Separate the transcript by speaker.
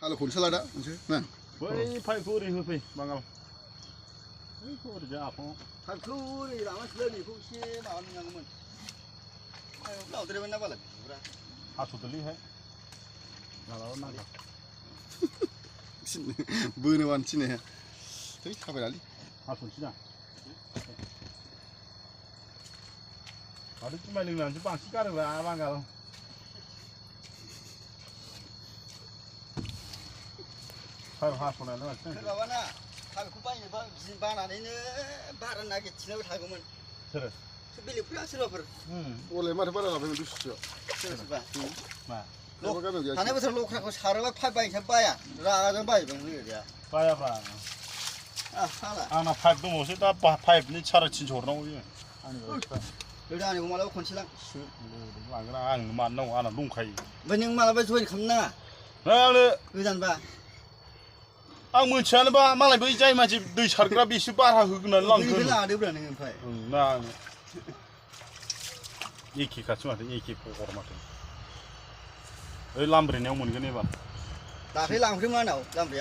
Speaker 1: हालौखौनो साला दा मोनसे ना
Speaker 2: बै पाइपखौ ओरै होफै बाङाल बैखौ ओरैजाय आफाङाव
Speaker 3: पाइपखौ ओरै लांनांसिगोन बेखौ एसे माबा नुनांगौमोन लावद्रायबाय ना बाला बिबुरा
Speaker 2: हास'दोलैहाय मालाबा नांगौ
Speaker 1: बोनो मानो थिनो थै थाबायनालै
Speaker 2: हास'नोसै ना माथो जुमाय लोंनानैसो बांसिन गारोब्रा बांगाल पाइप हास'नायानो बांसिन
Speaker 3: सोरबाबाना पाइपखौ बानानैनो बारा नागिरथिनाबो थागौमोन
Speaker 2: सोरो
Speaker 3: बेलेगफोरा सोरबाफोर
Speaker 1: अलाय माथो बारा लाबायमोन 200
Speaker 3: सोरबा
Speaker 2: मा
Speaker 3: थांनाय बोसोर लख्राखौ सारोबा पाइप बायनोसो बाया रागाजों बायबाय लोगोया
Speaker 2: बायाब्रा
Speaker 3: हाला
Speaker 2: आंना पाइप दंबावोसो दा पाइपनि 350 हरनांगौ बेयो आंनि
Speaker 3: गोदानिखौ मालाबा खनसे लां
Speaker 2: लांगोन आंनो मानो नांगौ आंना दंखायो
Speaker 3: ओमफ्राय नों मालाबा जइन खालामनो नाङा
Speaker 2: आंनो
Speaker 3: गोदानबा
Speaker 2: आं मिथियानोबा मालाय बै जाय मानसि दै सारग्रा बेसो बारा होगोनानै लांगोन
Speaker 3: लादोब्रा नों ओमफ्राय
Speaker 2: ना एखे खासो माथो एखे पकर माथो ओइ लामब्रेनायाव मोनगोन एबार
Speaker 3: दाख्लै लांफैदोंमोन आंनाव लामब्रैया